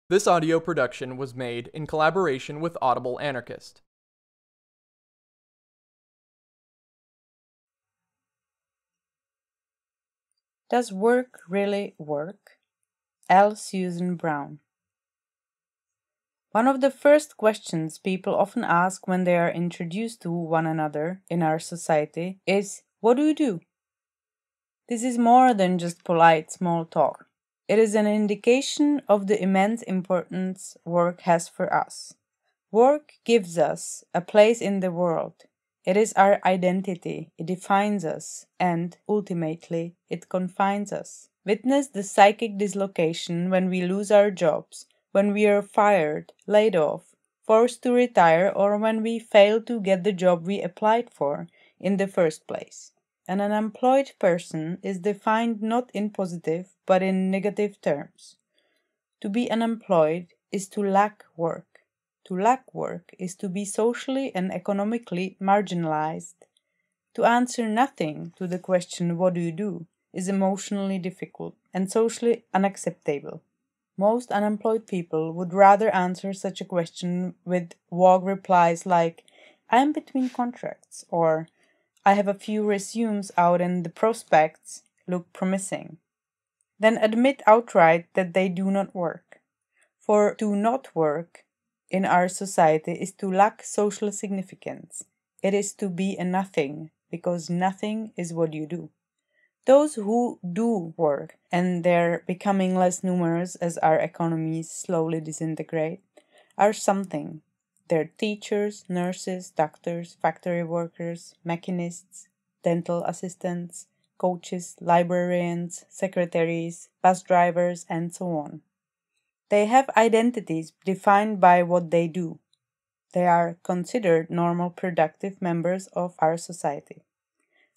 This audio production was made in collaboration with Audible Anarchist. Does work really work? L. Susan Brown. One of the first questions people often ask when they are introduced to one another in our society is, "What do you do?" This is more than just polite small talk. It is an indication of the immense importance work has for us. Work gives us a place in the world. It is our identity, it defines us, and, ultimately, it confines us. Witness the psychic dislocation when we lose our jobs, when we are fired, laid off, forced to retire, or when we fail to get the job we applied for in the first place. An unemployed person is defined not in positive but in negative terms. To be unemployed is to lack work. To lack work is to be socially and economically marginalized. To answer nothing to the question, "What do you do?" is emotionally difficult and socially unacceptable. Most unemployed people would rather answer such a question with vague replies like, "I am between contracts," or "I have a few resumes out and the prospects look promising," than admit outright that they do not work. For to not work in our society is to lack social significance. It is to be a nothing, because nothing is what you do. Those who do work, and they're becoming less numerous as our economies slowly disintegrate, are something. They're teachers, nurses, doctors, factory workers, mechanists, dental assistants, coaches, librarians, secretaries, bus drivers, and so on. They have identities defined by what they do. They are considered normal productive members of our society.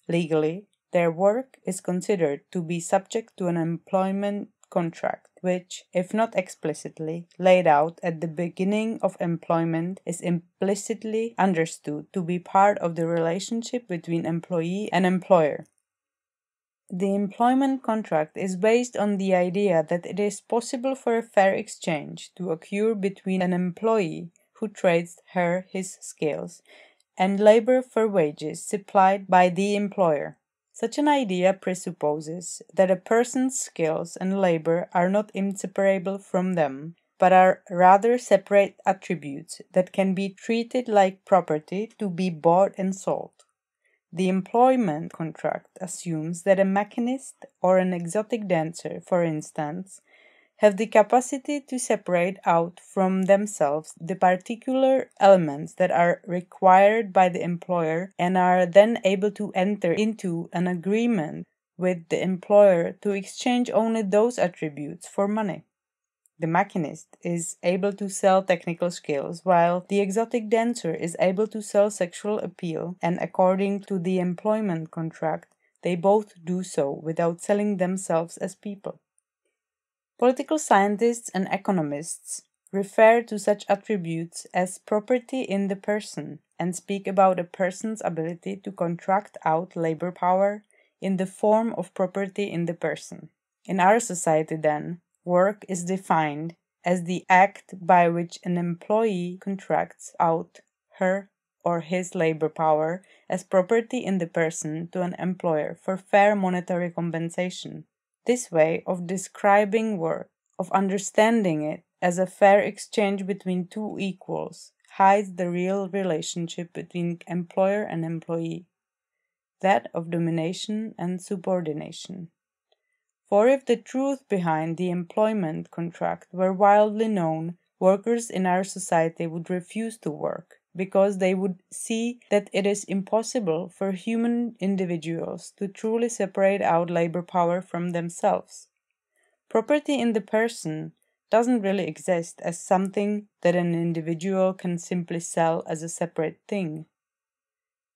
Legally, their work is considered to be subject to an employment contract, which, if not explicitly laid out at the beginning of employment, is implicitly understood to be part of the relationship between employee and employer. The employment contract is based on the idea that it is possible for a fair exchange to occur between an employee who trades his skills and labor for wages supplied by the employer. Such an idea presupposes that a person's skills and labor are not inseparable from them, but are rather separate attributes that can be treated like property to be bought and sold. The employment contract assumes that a mechanist or an exotic dancer, for instance, have the capacity to separate out from themselves the particular elements that are required by the employer and are then able to enter into an agreement with the employer to exchange only those attributes for money. The machinist is able to sell technical skills, while the exotic dancer is able to sell sexual appeal, and according to the employment contract, they both do so without selling themselves as people. Political scientists and economists refer to such attributes as property in the person and speak about a person's ability to contract out labor power in the form of property in the person. In our society, then, work is defined as the act by which an employee contracts out her or his labor power as property in the person to an employer for fair monetary compensation. This way of describing work, of understanding it as a fair exchange between two equals, hides the real relationship between employer and employee, that of domination and subordination. For if the truth behind the employment contract were widely known, workers in our society would refuse to work, because they would see that it is impossible for human individuals to truly separate out labor power from themselves. Property in the person doesn't really exist as something that an individual can simply sell as a separate thing.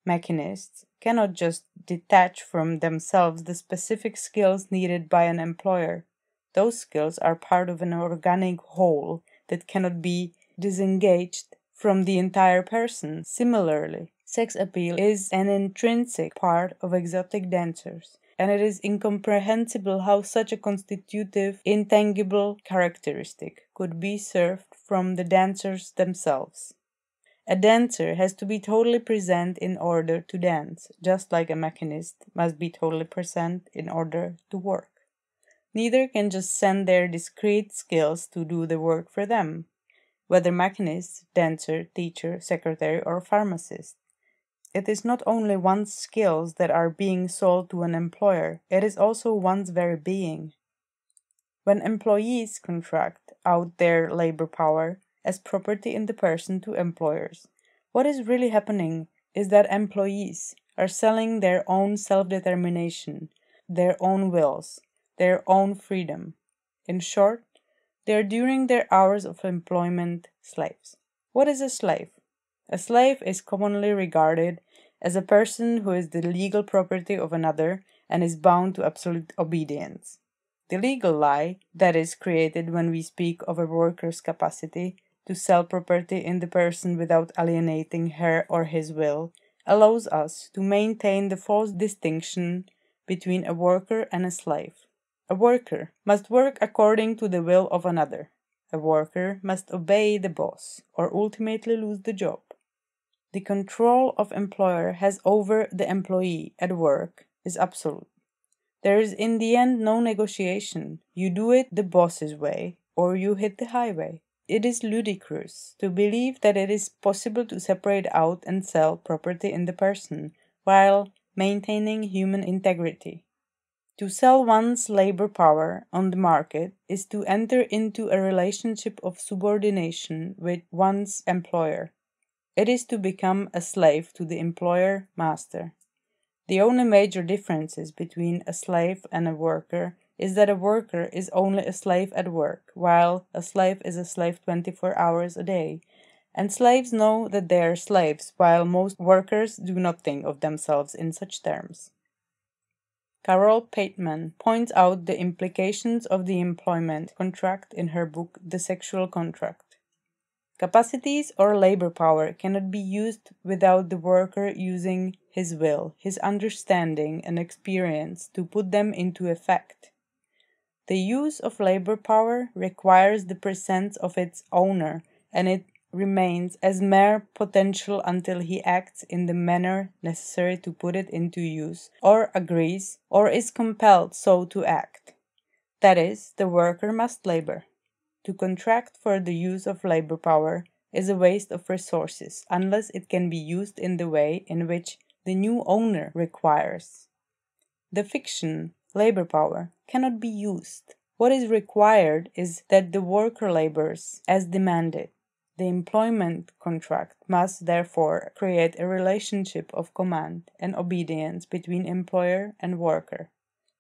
Mechanists cannot just detach from themselves the specific skills needed by an employer. Those skills are part of an organic whole that cannot be disengaged from the entire person. Similarly, sex appeal is an intrinsic part of exotic dancers, and it is incomprehensible how such a constitutive, intangible characteristic could be served from the dancers themselves. A dancer has to be totally present in order to dance, just like a machinist must be totally present in order to work. Neither can just send their discrete skills to do the work for them, whether machinist, dancer, teacher, secretary, or pharmacist. It is not only one's skills that are being sold to an employer, it is also one's very being. When employees contract out their labor power as property in the person to employers, what is really happening is that employees are selling their own self-determination, their own wills, their own freedom. In short, they are during their hours of employment slaves. What is a slave? A slave is commonly regarded as a person who is the legal property of another and is bound to absolute obedience. The legal lie that is created when we speak of a worker's capacity to sell property in the person without alienating her or his will allows us to maintain the false distinction between a worker and a slave. A worker must work according to the will of another. A worker must obey the boss or ultimately lose the job. The control of employer has over the employee at work is absolute. There is in the end no negotiation. You do it the boss's way or you hit the highway. It is ludicrous to believe that it is possible to separate out and sell property in the person while maintaining human integrity. To sell one's labor power on the market is to enter into a relationship of subordination with one's employer. It is to become a slave to the employer-master. The only major differences between a slave and a worker is that a worker is only a slave at work, while a slave is a slave 24 hours a day. And slaves know that they are slaves, while most workers do not think of themselves in such terms. Carol Pateman points out the implications of the employment contract in her book The Sexual Contract. Capacities or labor power cannot be used without the worker using his will, his understanding, and experience to put them into effect. The use of labor power requires the presence of its owner, and it remains as mere potential until he acts in the manner necessary to put it into use, or agrees, or is compelled so to act. That is, the worker must labor. To contract for the use of labor power is a waste of resources unless it can be used in the way in which the new owner requires. The fiction, labor power, cannot be used. What is required is that the worker labors as demanded. The employment contract must therefore create a relationship of command and obedience between employer and worker.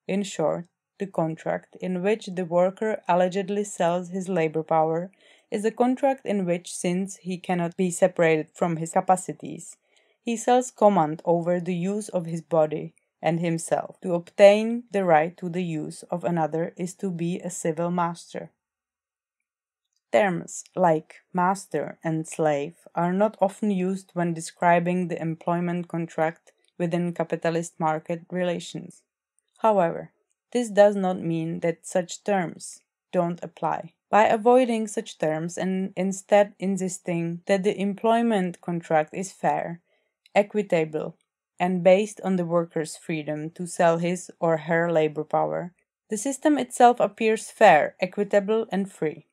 In short, the contract in which the worker allegedly sells his labor power is a contract in which, since he cannot be separated from his capacities, he sells command over the use of his body and himself. To obtain the right to the use of another is to be a civil master. Terms like master and slave are not often used when describing the employment contract within capitalist market relations. However, this does not mean that such terms don't apply. By avoiding such terms and instead insisting that the employment contract is fair, equitable, and based on the worker's freedom to sell his or her labor power, the system itself appears fair, equitable, and free.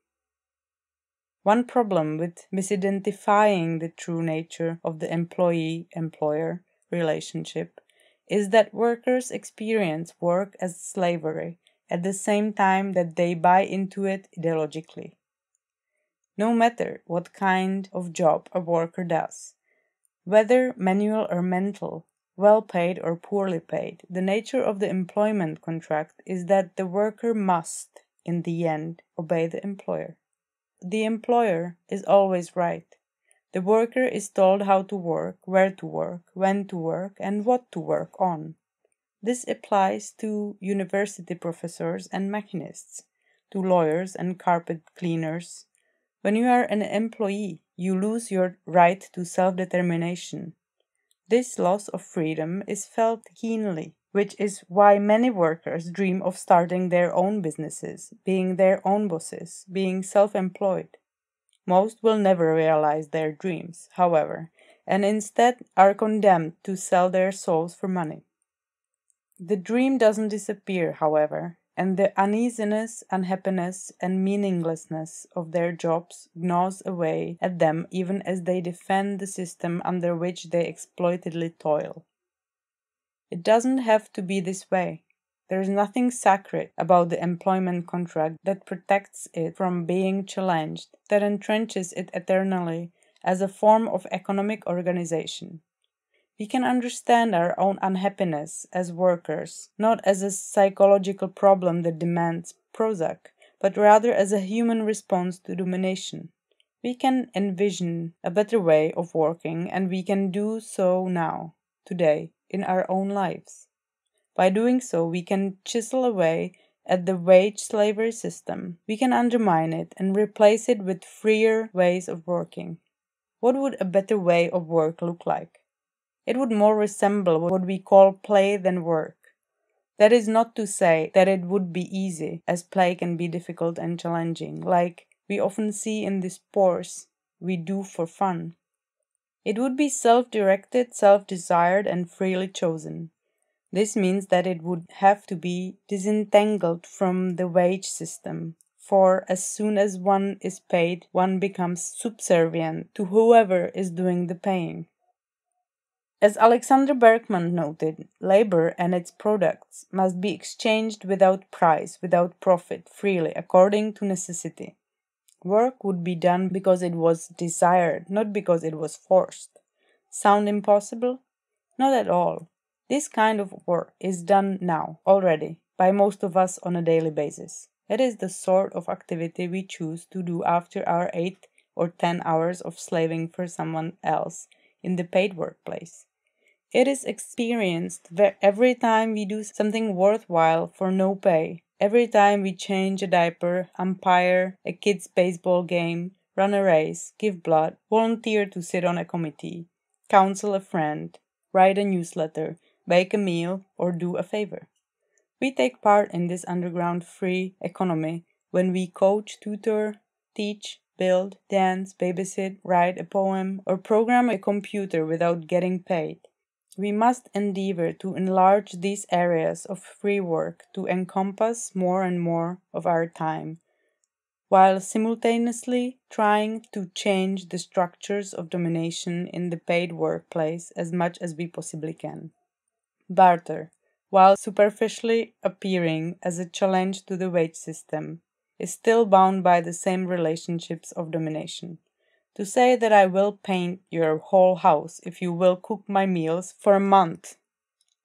One problem with misidentifying the true nature of the employee-employer relationship is that workers experience work as slavery at the same time that they buy into it ideologically. No matter what kind of job a worker does, whether manual or mental, well paid or poorly paid, the nature of the employment contract is that the worker must, in the end, obey the employer. The employer is always right. The worker is told how to work, where to work, when to work, and what to work on. This applies to university professors and machinists, to lawyers and carpet cleaners. When you are an employee, you lose your right to self-determination. This loss of freedom is felt keenly which is why many workers dream of starting their own businesses, being their own bosses, being self-employed. Most will never realize their dreams, however, and instead are condemned to sell their souls for money. The dream doesn't disappear, however, and the uneasiness, unhappiness, and meaninglessness of their jobs gnaws away at them even as they defend the system under which they exploitedly toil. It doesn't have to be this way. There is nothing sacred about the employment contract that protects it from being challenged, that entrenches it eternally as a form of economic organization. We can understand our own unhappiness as workers, not as a psychological problem that demands Prozac, but rather as a human response to domination. We can envision a better way of working, and we can do so now, today, in our own lives. By doing so, we can chisel away at the wage slavery system. We can undermine it and replace it with freer ways of working. What would a better way of work look like? It would more resemble what we call play than work. That is not to say that it would be easy, as play can be difficult and challenging, like we often see in the sports we do for fun. It would be self-directed, self-desired, and freely chosen. This means that it would have to be disentangled from the wage system, for as soon as one is paid, one becomes subservient to whoever is doing the paying. As Alexander Berkman noted, labor and its products must be exchanged without price, without profit, freely, according to necessity. Work would be done because it was desired, not because it was forced. Sound impossible? Not at all. This kind of work is done now, already, by most of us on a daily basis. It is the sort of activity we choose to do after our 8 or 10 hours of slaving for someone else in the paid workplace. It is experienced every time we do something worthwhile for no pay, every time we change a diaper, umpire a kid's baseball game, run a race, give blood, volunteer to sit on a committee, counsel a friend, write a newsletter, bake a meal, or do a favor. We take part in this underground free economy when we coach, tutor, teach, build, dance, babysit, write a poem, or program a computer without getting paid. We must endeavor to enlarge these areas of free work to encompass more and more of our time, while simultaneously trying to change the structures of domination in the paid workplace as much as we possibly can. Barter, while superficially appearing as a challenge to the wage system, is still bound by the same relationships of domination. To say that I will paint your whole house if you will cook my meals for a month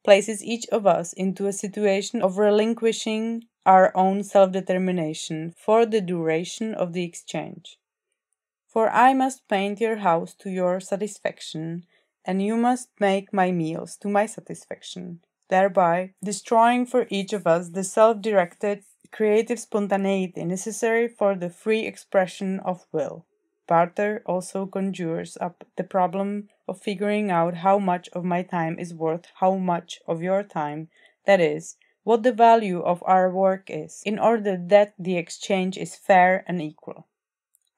places each of us into a situation of relinquishing our own self-determination for the duration of the exchange. For I must paint your house to your satisfaction, and you must make my meals to my satisfaction, thereby destroying for each of us the self-directed, creative spontaneity necessary for the free expression of will. Barter also conjures up the problem of figuring out how much of my time is worth how much of your time, that is, what the value of our work is, in order that the exchange is fair and equal.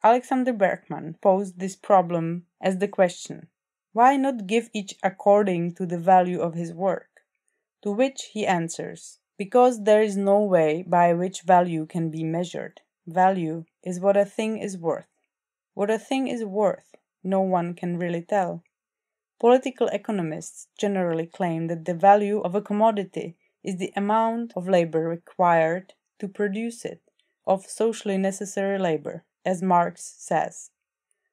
Alexander Berkman posed this problem as the question, why not give each according to the value of his work? To which he answers, because there is no way by which value can be measured. Value is what a thing is worth. What a thing is worth, no one can really tell. Political economists generally claim that the value of a commodity is the amount of labor required to produce it, of socially necessary labor, as Marx says.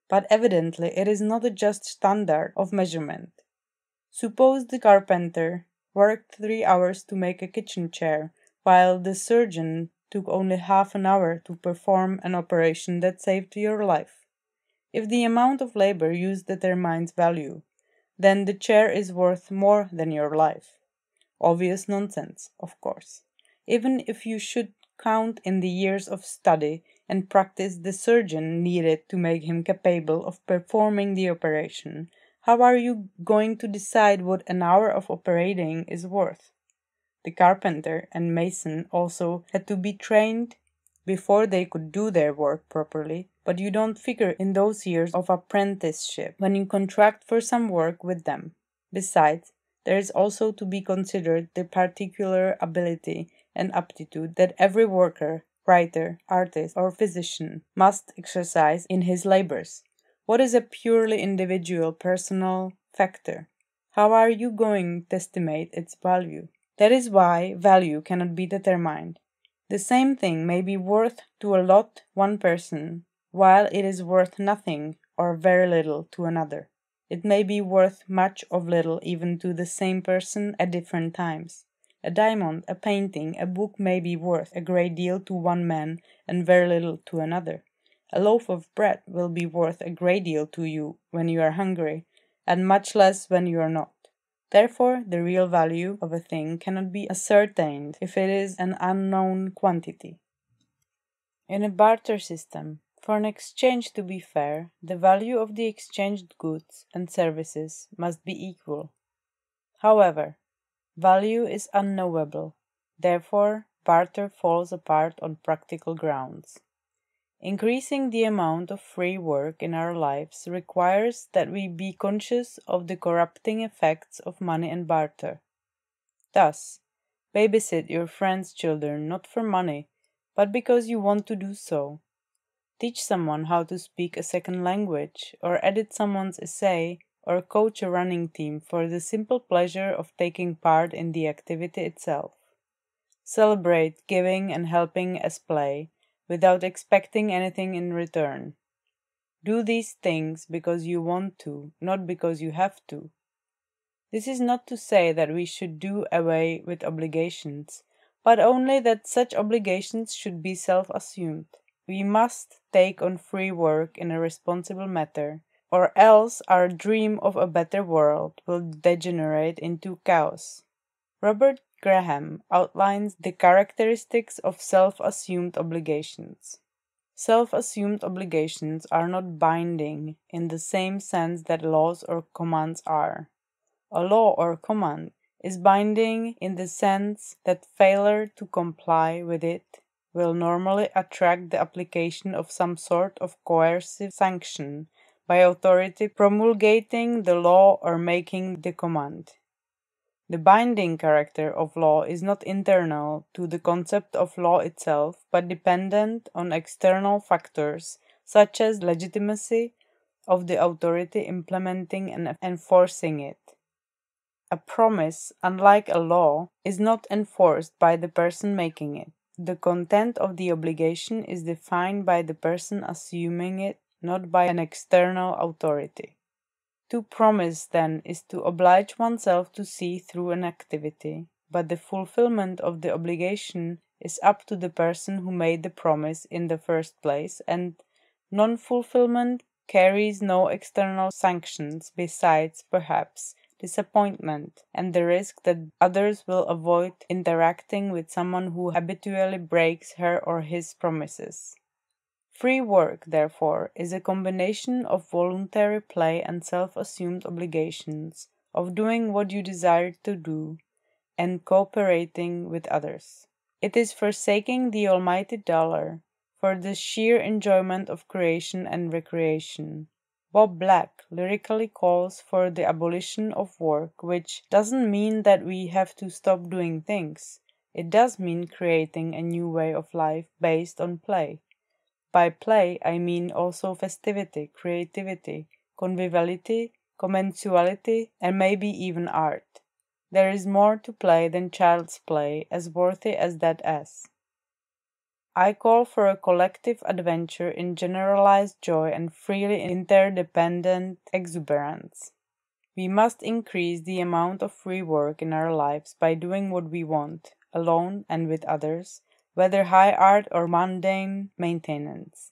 But evidently it is not a just standard of measurement. Suppose the carpenter worked 3 hours to make a kitchen chair, while the surgeon took only half an hour to perform an operation that saved your life. If the amount of labor used determines value, then the chair is worth more than your life. Obvious nonsense, of course. Even if you should count in the years of study and practice the surgeon needed to make him capable of performing the operation, how are you going to decide what an hour of operating is worth? The carpenter and mason also had to be trained before they could do their work properly, but you don't figure in those years of apprenticeship when you contract for some work with them. Besides, there is also to be considered the particular ability and aptitude that every worker, writer, artist, or physician must exercise in his labors. What is a purely individual, personal factor? How are you going to estimate its value? That is why value cannot be determined. The same thing may be worth to a lot one person, while it is worth nothing or very little to another. It may be worth much of little even to the same person at different times. A diamond, a painting, a book may be worth a great deal to one man and very little to another. A loaf of bread will be worth a great deal to you when you are hungry, and much less when you are not. Therefore, the real value of a thing cannot be ascertained if it is an unknown quantity. In a barter system, for an exchange to be fair, the value of the exchanged goods and services must be equal. However, value is unknowable, therefore barter falls apart on practical grounds. Increasing the amount of free work in our lives requires that we be conscious of the corrupting effects of money and barter. Thus, babysit your friends' children not for money, but because you want to do so. Teach someone how to speak a second language, or edit someone's essay, or coach a running team for the simple pleasure of taking part in the activity itself. Celebrate giving and helping as play, without expecting anything in return. Do these things because you want to, not because you have to. This is not to say that we should do away with obligations, but only that such obligations should be self-assumed. We must take on free work in a responsible manner, or else our dream of a better world will degenerate into chaos. Robert Graham outlines the characteristics of self-assumed obligations. Self-assumed obligations are not binding in the same sense that laws or commands are. A law or command is binding in the sense that failure to comply with it will normally attract the application of some sort of coercive sanction by authority promulgating the law or making the command. The binding character of law is not internal to the concept of law itself, but dependent on external factors such as legitimacy of the authority implementing and enforcing it. A promise, unlike a law, is not enforced by the person making it. The content of the obligation is defined by the person assuming it, not by an external authority. To promise, then, is to oblige oneself to see through an activity, but the fulfillment of the obligation is up to the person who made the promise in the first place, and non-fulfillment carries no external sanctions besides, perhaps, disappointment and the risk that others will avoid interacting with someone who habitually breaks her or his promises. Free work, therefore, is a combination of voluntary play and self-assumed obligations, of doing what you desire to do, and cooperating with others. It is forsaking the almighty dollar for the sheer enjoyment of creation and recreation. Bob Black lyrically calls for the abolition of work, which doesn't mean that we have to stop doing things. It does mean creating a new way of life based on play. By play, I mean also festivity, creativity, conviviality, commensuality, and maybe even art. There is more to play than child's play, as worthy as that as. I call for a collective adventure in generalized joy and freely interdependent exuberance. We must increase the amount of free work in our lives by doing what we want, alone and with others, whether high art or mundane maintenance.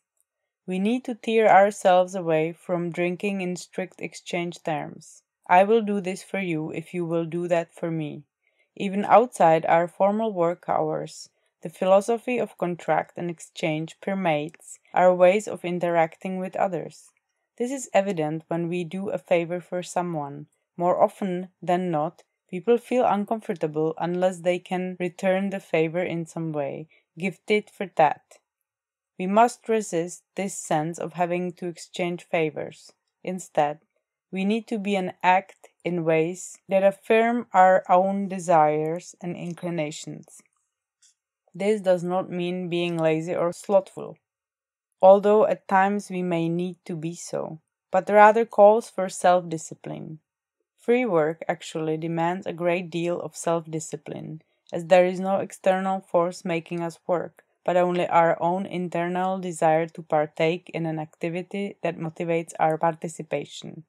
We need to tear ourselves away from drinking in strict exchange terms. I will do this for you if you will do that for me. Even outside our formal work hours, the philosophy of contract and exchange permeates our ways of interacting with others. This is evident when we do a favor for someone, more often than not, People feel uncomfortable unless they can return the favor in some way, give tit for tat. We must resist this sense of having to exchange favors. Instead, we need to be and act in ways that affirm our own desires and inclinations. This does not mean being lazy or slothful, although at times we may need to be so, but rather calls for self-discipline. Free work actually demands a great deal of self-discipline, as there is no external force making us work, but only our own internal desire to partake in an activity that motivates our participation.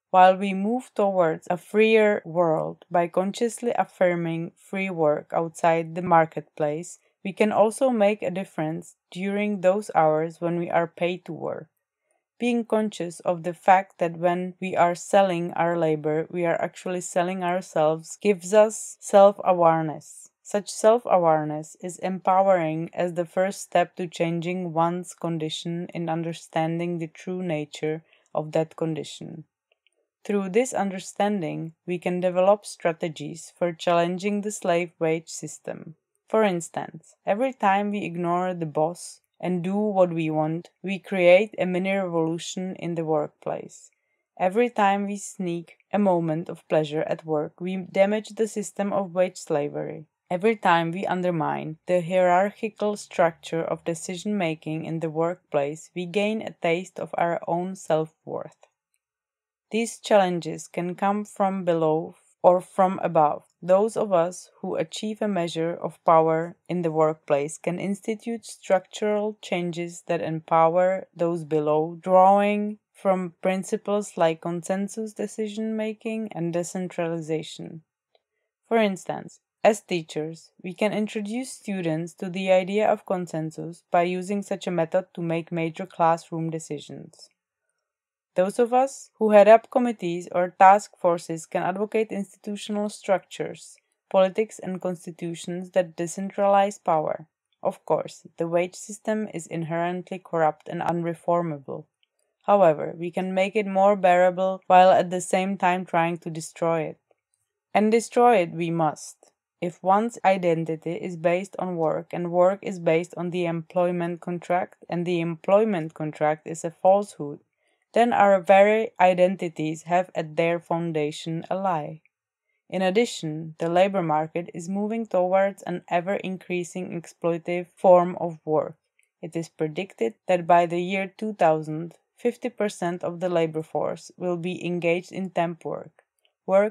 While we move towards a freer world by consciously affirming free work outside the marketplace, we can also make a difference during those hours when we are paid to work. Being conscious of the fact that when we are selling our labor, we are actually selling ourselves gives us self-awareness. Such self-awareness is empowering as the first step to changing one's condition in understanding the true nature of that condition. Through this understanding, we can develop strategies for challenging the slave wage system. For instance, every time we ignore the boss and do what we want, we create a mini revolution in the workplace. Every time we sneak a moment of pleasure at work, we damage the system of wage slavery. Every time we undermine the hierarchical structure of decision-making in the workplace, we gain a taste of our own self-worth. These challenges can come from below or from above. Those of us who achieve a measure of power in the workplace can institute structural changes that empower those below, drawing from principles like consensus decision-making and decentralization. For instance, as teachers, we can introduce students to the idea of consensus by using such a method to make major classroom decisions. Those of us who head up committees or task forces can advocate institutional structures, politics, and constitutions that decentralize power. Of course, the wage system is inherently corrupt and unreformable. However, we can make it more bearable while at the same time trying to destroy it. And destroy it we must. If one's identity is based on work, and work is based on the employment contract, and the employment contract is a falsehood, then our very identities have at their foundation a lie. In addition, the labor market is moving towards an ever-increasing exploitative form of work. It is predicted that by the year 2000, 50% of the labor force will be engaged in temp work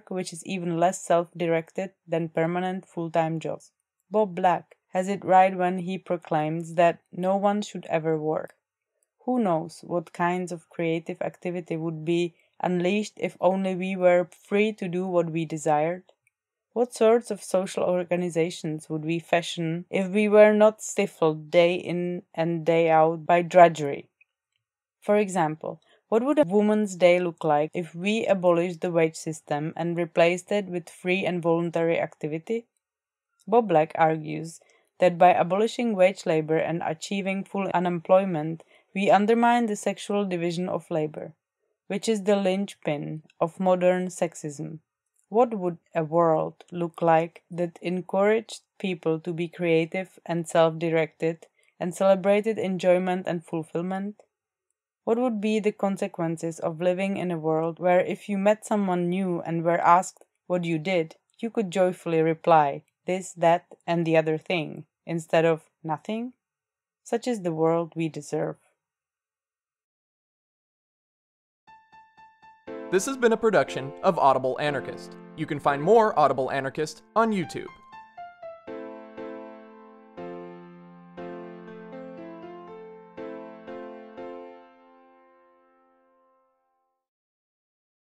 which is even less self-directed than permanent full-time jobs. Bob Black has it right when he proclaims that no one should ever work. Who knows what kinds of creative activity would be unleashed if only we were free to do what we desired? What sorts of social organizations would we fashion if we were not stifled day in and day out by drudgery? For example, what would a woman's day look like if we abolished the wage system and replaced it with free and voluntary activity? Bob Black argues that by abolishing wage labor and achieving full unemployment, we undermine the sexual division of labor, which is the linchpin of modern sexism. What would a world look like that encouraged people to be creative and self-directed and celebrated enjoyment and fulfillment? What would be the consequences of living in a world where if you met someone new and were asked what you did, you could joyfully reply, this, that, and the other thing, instead of nothing? Such is the world we deserve. This has been a production of Audible Anarchist. You can find more Audible Anarchist on YouTube.